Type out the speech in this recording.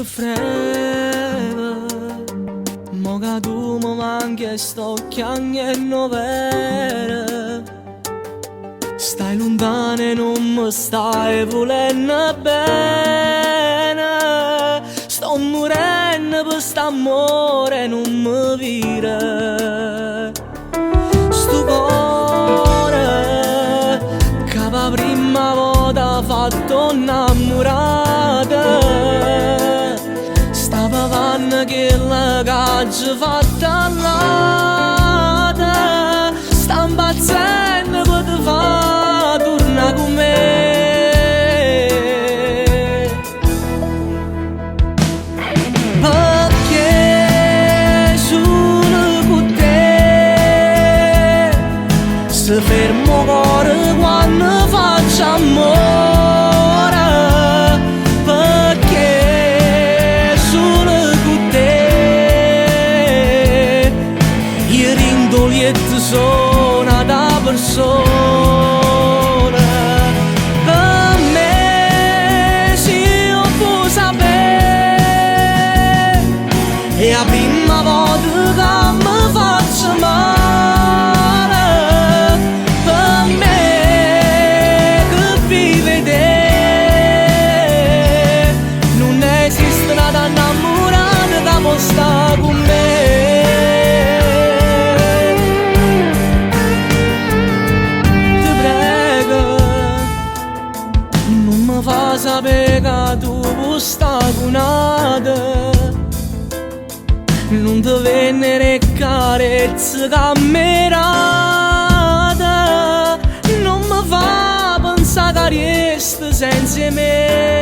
che frega, mo che tu mi manchi e sto chiamando vero. Stai lontano e non mi stai volendo bene. Sto morendo per st'amore, non mi vire. Sto cuore che per prima volta ha fatto innamorata. Stava vanno che la caccia fatta all'ata. Sta impazzendo per te fa torna con me. Perché sono con te. Se fermo cuore quando faccio amore. Perché sono con te. Io rindolietto sono da persona. Per me se io può sapere è la prima volta che mi faccio male. Per me che vive te non esiste nada innamorata che può stare con me. Fa sapere che tu vuoi stare con un'altra. Non ti vennere carezze cammerate. Non mi fa pensare che resti senza me.